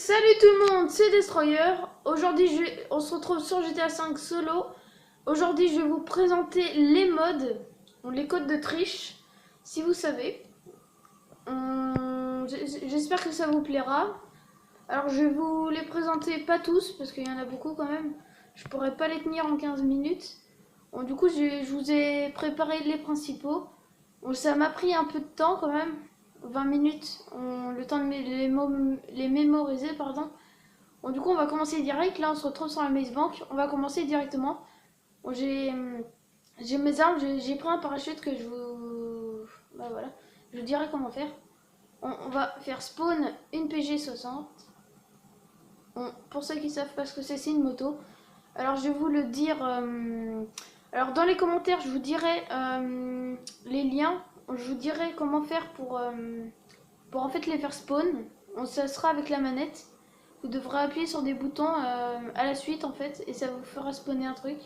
Salut tout le monde, c'est Destroyer. Aujourd'hui, on se retrouve sur GTA 5 solo. Aujourd'hui, je vais vous présenter les mods, les codes de triche, si vous savez. J'espère que ça vous plaira. Alors, je vais vous les présenter, pas tous, parce qu'il y en a beaucoup quand même. Je pourrais pas les tenir en 15 minutes. Bon, du coup, je vous ai préparé les principaux. Bon, ça m'a pris un peu de temps quand même. 20 minutes, le temps de les mémoriser, pardon. Bon, du coup, on va commencer direct. Là, on se retrouve sur la Maze Bank. On va commencer directement. Bon, j'ai mes armes. J'ai pris un parachute que je vous... Bah voilà. Je vous dirai comment faire. On va faire spawn une PG60. Bon, pour ceux qui savent pas ce que c'est une moto. Alors, je vais vous le dire... Alors, dans les commentaires, je vous dirai les liens. Je vous dirai comment faire pour en fait les faire spawn. Ça sera avec la manette. Vous devrez appuyer sur des boutons à la suite en fait et ça vous fera spawner un truc.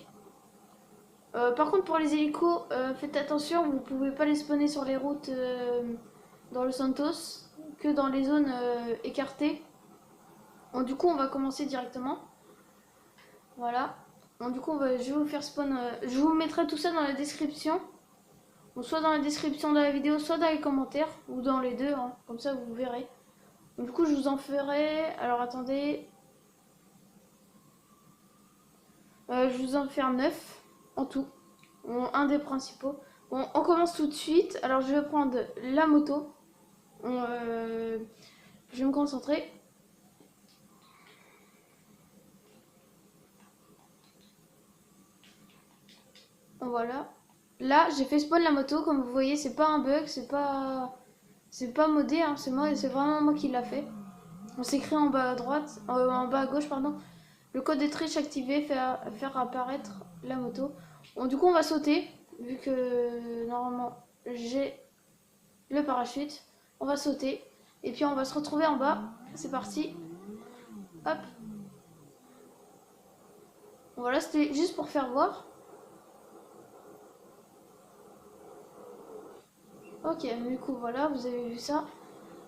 Par contre pour les hélicos, faites attention, vous pouvez pas les spawner sur les routes dans le Santos, que dans les zones écartées. Bon, du coup on va commencer directement. Voilà. Bon, du coup je vais vous faire spawn. Je vous mettrai tout ça dans la description. Bon, soit dans la description de la vidéo, soit dans les commentaires, ou dans les deux, hein. Comme ça vous verrez. Donc, du coup je vous en ferai. Alors attendez. Je vous en fais 9 en tout. Un des principaux. Bon, on commence tout de suite. Alors je vais prendre la moto. Je vais me concentrer. Voilà. Là, j'ai fait spawn la moto. Comme vous voyez, c'est pas un bug, c'est pas modé, hein, c'est moi, c'est vraiment moi qui l'a fait. On s'écrit en bas à droite, en bas à gauche, pardon. Le code de triche activé, faire apparaître la moto. Bon, du coup, on va sauter, vu que normalement j'ai le parachute. On va sauter, et puis on va se retrouver en bas. C'est parti. Hop. Voilà, c'était juste pour faire voir. Ok, du coup, voilà, vous avez vu ça.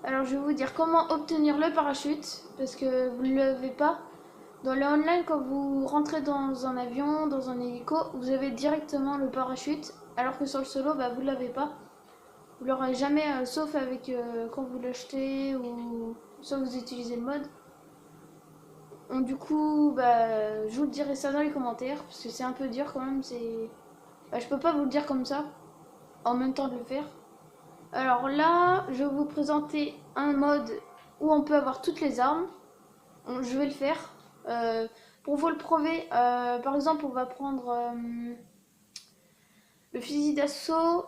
Alors, je vais vous dire comment obtenir le parachute, parce que vous ne l'avez pas. Dans le online, quand vous rentrez dans un avion, dans un hélico, vous avez directement le parachute, alors que sur le solo, bah, vous ne l'avez pas. Vous l'aurez jamais, sauf avec quand vous l'achetez ou soit vous utilisez le mode. Donc, du coup, bah, je vous dirai ça dans les commentaires, parce que c'est un peu dur quand même. Bah, je peux pas vous le dire comme ça, en même temps de le faire. Alors là, je vais vous présenter un mode où on peut avoir toutes les armes. Je vais le faire. Pour vous le prouver, par exemple, on va prendre le fusil d'assaut.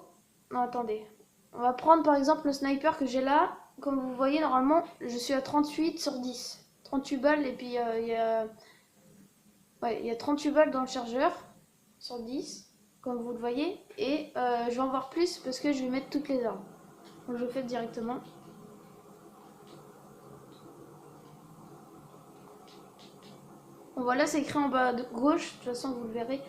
Non, attendez. On va prendre par exemple le sniper que j'ai là. Comme vous voyez, normalement, je suis à 38 sur 10. 38 balles et puis il y a 38 balles dans le chargeur sur 10, comme vous le voyez. Et je vais en voir plus parce que je vais mettre toutes les armes. Donc je le fais directement. Bon, voilà, c'est écrit en bas de gauche, de toute façon vous le verrez.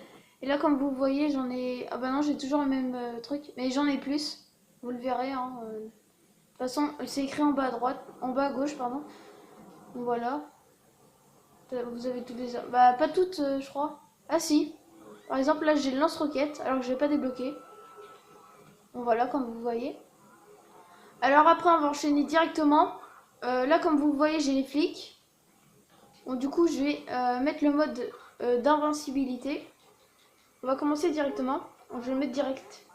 Et là, comme vous voyez, j'en ai... Ah bah non, j'ai toujours le même truc, mais j'en ai plus. Vous le verrez, hein. De toute façon, c'est écrit en bas à droite, en bas à gauche, pardon. Donc voilà. Vous avez toutes les... Bah, pas toutes, je crois. Ah si. Par exemple, là, j'ai le lance-roquette, alors que je l'ai pas débloqué. Donc voilà, comme vous voyez. Alors après, on va enchaîner directement. Là, comme vous voyez, j'ai les flics. Donc du coup, je vais mettre le mode d'invincibilité. On va commencer directement. Donc, je vais le mettre direct.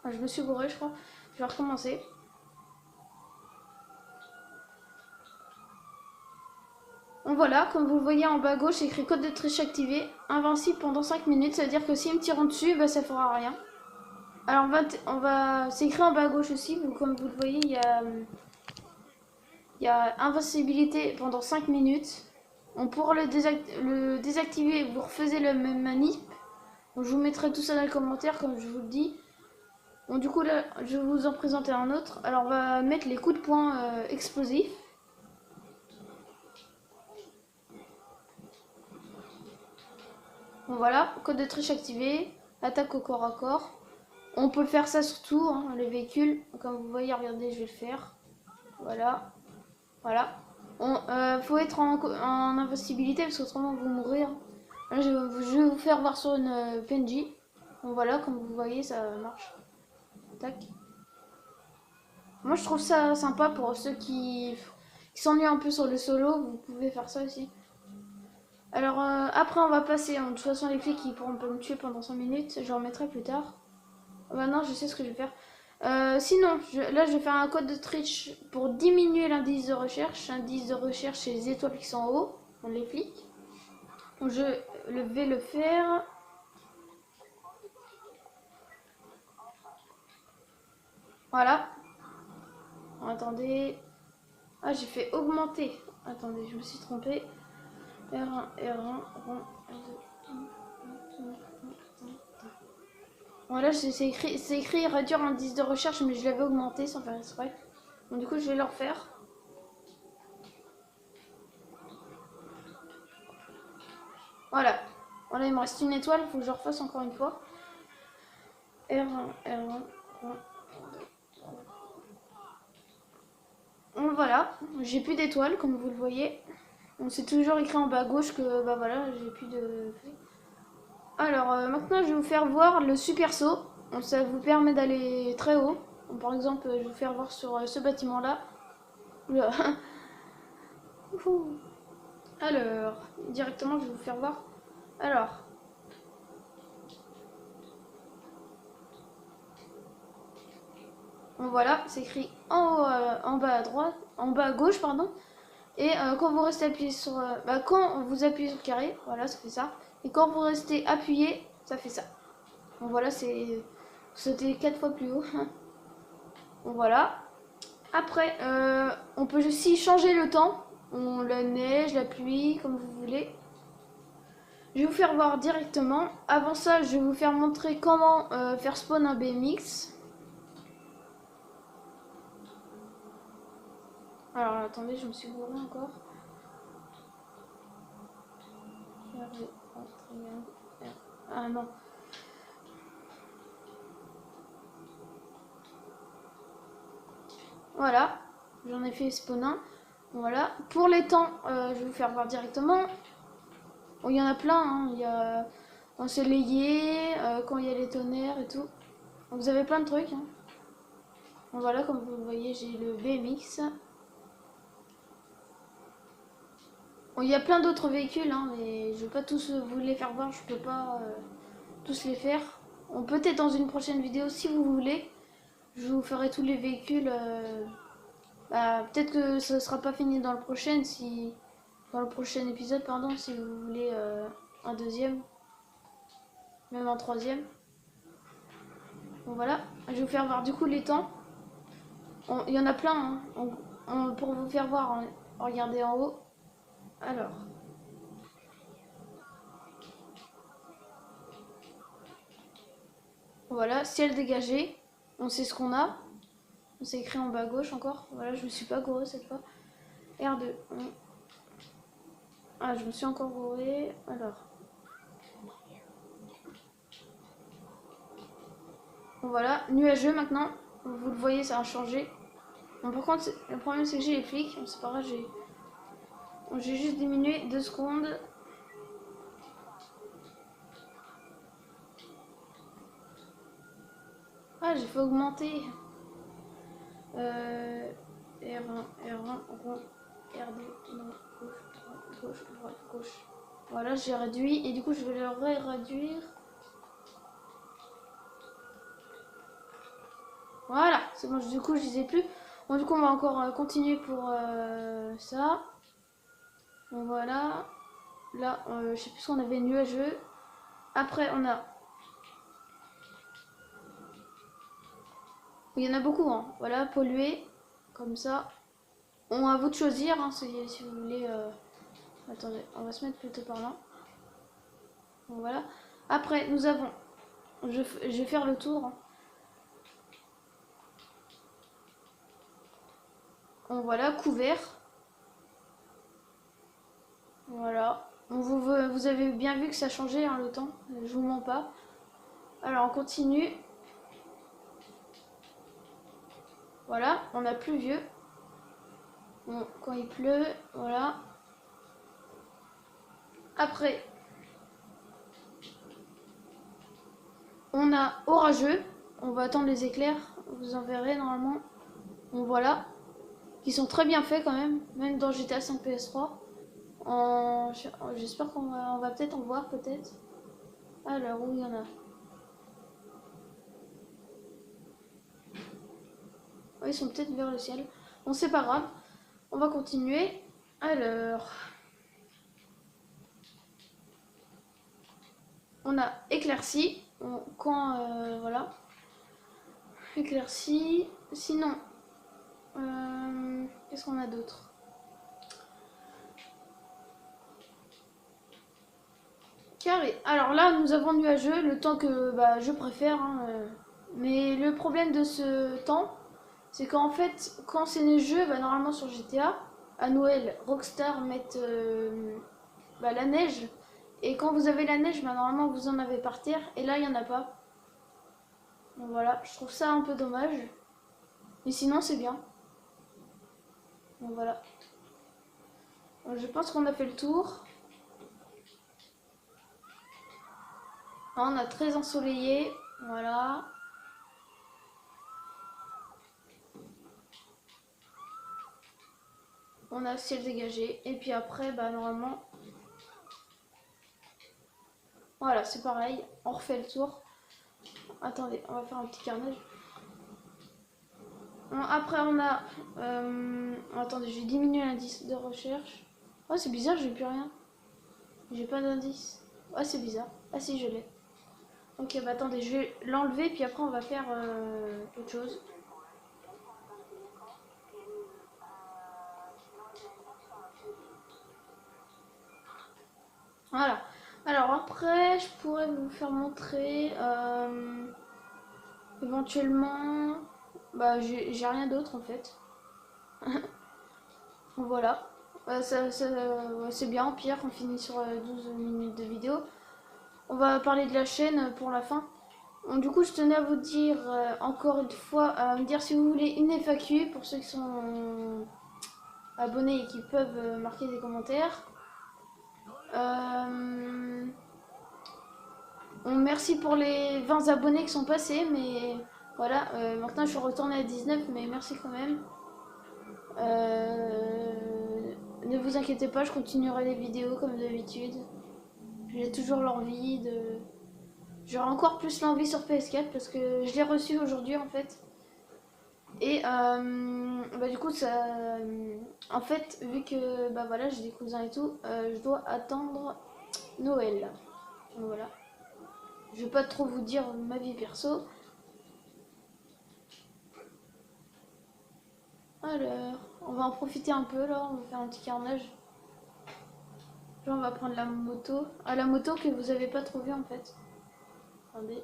Enfin, je me suis gouré, je crois. Je vais recommencer. Donc voilà, comme vous le voyez en bas à gauche, c'est écrit code de triche activé. Invincible pendant 5 minutes. Ça veut dire que s'ils me tirent dessus, bah, ça fera rien. Alors c'est écrit en bas à gauche aussi. Comme vous le voyez, il y a invincibilité pendant 5 minutes. On pourra le désactiver, vous refaisez le même manip. Donc, je vous mettrai tout ça dans les commentaires comme je vous le dis. Bon, du coup là, je vais vous en présenter un autre. Alors on va mettre les coups de poing explosifs. Bon voilà, code de triche activé, attaque au corps à corps. On peut faire ça sur tout, hein, les véhicules. Comme vous voyez, regardez, je vais le faire. Voilà. Voilà. Faut être en invincibilité parce qu'autrement vous mourir. Là, je vais vous faire voir sur une PNJ. Donc voilà, comme vous voyez, ça marche. Tac. Moi, je trouve ça sympa pour ceux qui s'ennuient un peu sur le solo. Vous pouvez faire ça aussi. Alors, après, on va passer. De toute façon, les flics, ils pourront pas me tuer pendant 5 minutes. Je remettrai plus tard. Maintenant, je sais ce que je vais faire. Sinon, là, je vais faire un code de triche pour diminuer l'indice de recherche. L'indice de recherche, c'est les étoiles qui sont en haut, on les flics. Donc, je vais le faire. Voilà. Attendez. Ah, j'ai fait augmenter. Attendez, je me suis trompée. R1, R1, R1, R2. Voilà, c'est écrit réduire l'indice de recherche, mais je l'avais augmenté sans faire exprès. Donc, du coup, je vais le refaire. Voilà. Voilà, il me reste une étoile, il faut que je refasse encore une fois. R1, R1, R1. Voilà, j'ai plus d'étoiles comme vous le voyez. On s'est toujours écrit en bas à gauche que bah voilà, j'ai plus de. Alors maintenant je vais vous faire voir le super saut. Ça vous permet d'aller très haut. Donc, par exemple, je vais vous faire voir sur ce bâtiment là. Alors, directement je vais vous faire voir. Alors. Donc, voilà, c'est écrit en haut, en bas à droite, en bas à gauche, pardon. Et quand vous restez appuyé sur... quand vous appuyez sur le carré, voilà, ça fait ça. Et quand vous restez appuyé, ça fait ça. Donc voilà, c'est... Sauter 4 fois plus haut. Donc voilà. Après, on peut aussi changer le temps. On la neige, la pluie, comme vous voulez. Je vais vous faire voir directement. Avant ça, je vais vous faire montrer comment faire spawn un BMX. Alors attendez, je me suis bourré encore. Ah non. Voilà, j'en ai fait spawn 1. Voilà. Pour les temps, je vais vous faire voir directement. Bon, il y en a plein, hein. Il y a ensoleillé, quand il y a les tonnerres et tout. Donc, vous avez plein de trucs. Hein. Bon, voilà, comme vous le voyez, j'ai le BMX. Bon, il y a plein d'autres véhicules, hein, mais je ne vais pas tous vous les faire voir. Je peux pas tous les faire. On peut être dans une prochaine vidéo si vous voulez. Je vous ferai tous les véhicules. Peut-être que ça ne sera pas fini dans le prochain épisode, pardon, si vous voulez un deuxième, même un troisième. Bon voilà, je vais vous faire voir du coup les temps. Il y en a plein, hein. Pour vous faire voir, hein. Regardez en haut. Alors. Voilà, ciel dégagé. On sait ce qu'on a. On s'est écrit en bas à gauche encore. Voilà, je me suis pas gouré cette fois. R2. Ah, je me suis encore gouré. Alors. Bon, voilà, nuageux maintenant. Vous le voyez, ça a changé. Bon, par contre, le problème c'est que j'ai les flics. C'est pas grave, j'ai juste diminué 2 secondes. Ah, j'ai fait augmenter. R1, R1, rond, R2, non, gauche, droite, gauche. Voilà, j'ai réduit et du coup je vais le réduire. Voilà, c'est bon, du coup je disais plus. Bon, du coup on va encore continuer pour ça. Bon, voilà. Là, je sais plus ce qu'on avait, nuageux. Après on a... Il y en a beaucoup, hein. Voilà, pollué, comme ça. On à vous de choisir, hein, si vous voulez... Attendez, on va se mettre plutôt par là. Bon, voilà. Après, nous avons... Je vais faire le tour. Hein. Bon, voilà, couvert. Voilà. Bon, vous avez bien vu que ça changeait hein, le temps. Je vous mens pas. Alors, on continue. Voilà, on a pluvieux. Bon, quand il pleut, voilà. Après, on a orageux. On va attendre les éclairs. Vous en verrez normalement. Bon, voilà. Qui sont très bien faits quand même. Même dans GTA 5 PS3. J'espère on va peut-être en voir, peut-être. Alors, où il y en a? Oh, ils sont peut-être vers le ciel. Bon, c'est pas grave. On va continuer. Alors, on a éclairci. Voilà. Éclairci. Sinon, qu'est-ce qu'on a d'autre? Carré. Alors là, nous avons nuageux, le temps que je préfère. Hein, mais le problème de ce temps, c'est qu'en fait, quand c'est neigeux, normalement sur GTA, à Noël, Rockstar mettent la neige. Et quand vous avez la neige, normalement vous en avez par terre. Et là, il n'y en a pas. Donc voilà, je trouve ça un peu dommage. Mais sinon, c'est bien. Donc voilà. Donc, je pense qu'on a fait le tour. On a très ensoleillé. Voilà. On a ciel dégagé. Et puis après, normalement... Voilà, c'est pareil. On refait le tour. Attendez, on va faire un petit carnage. Bon, après, on a... attendez, je vais diminuer l'indice de recherche. Oh, c'est bizarre, j'ai plus rien. J'ai pas d'indice. Oh, c'est bizarre. Ah si, je l'ai. Ok, attendez, je vais l'enlever, puis après, on va faire autre chose. Voilà. Alors après, je pourrais vous faire montrer éventuellement... j'ai rien d'autre en fait. Voilà. C'est bien, pire, on finit sur 12 minutes de vidéo. On va parler de la chaîne pour la fin. Donc, du coup, je tenais à vous dire encore une fois, à me dire si vous voulez une FAQ pour ceux qui sont abonnés et qui peuvent marquer des commentaires. Merci pour les 20 abonnés qui sont passés, mais voilà, maintenant je suis retournée à 19, mais merci quand même. Ne vous inquiétez pas, je continuerai les vidéos comme d'habitude. J'ai toujours l'envie de... J'aurai encore plus l'envie sur PS4 parce que je l'ai reçu aujourd'hui en fait. Et du coup, ça... en fait, vu que voilà, j'ai des cousins et tout, je dois attendre Noël. Donc voilà. Je vais pas trop vous dire ma vie perso. Alors, on va en profiter un peu là, on va faire un petit carnage. Là, on va prendre la moto. Ah, la moto que vous avez pas trouvée en fait. Attendez.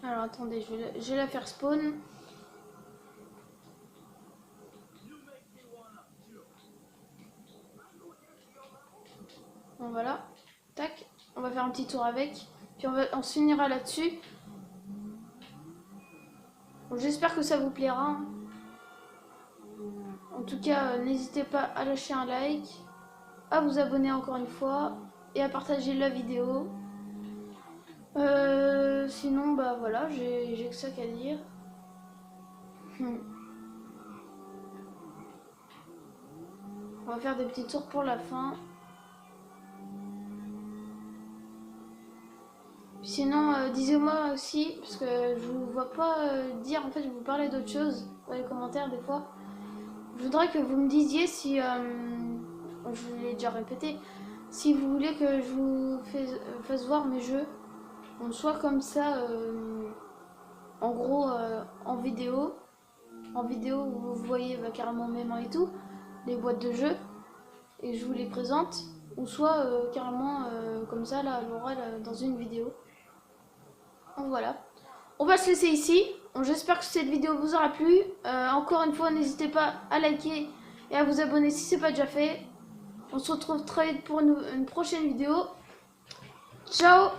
Alors, attendez, je vais la faire spawn. Bon, voilà. Tac. On va faire un petit tour avec. Puis on se finira là-dessus. Bon, j'espère que ça vous plaira. En tout cas, n'hésitez pas à lâcher un like, à vous abonner encore une fois et à partager la vidéo. Sinon, voilà, j'ai que ça qu'à dire. On va faire des petits tours pour la fin. Sinon, disez-moi aussi, parce que je vous vois pas dire, en fait, je vous parlais d'autre chose dans les commentaires des fois. Je voudrais que vous me disiez si, je vous l'ai déjà répété, si vous voulez que je vous fasse voir mes jeux, donc soit comme ça, en gros, en vidéo où vous voyez carrément mes mains et tout, les boîtes de jeux, et je vous les présente, ou soit carrément comme ça, là, à l'oral, dans une vidéo. Donc voilà. On va se laisser ici. J'espère que cette vidéo vous aura plu. Encore une fois, n'hésitez pas à liker et à vous abonner si ce n'est pas déjà fait. On se retrouve très vite pour une prochaine vidéo. Ciao!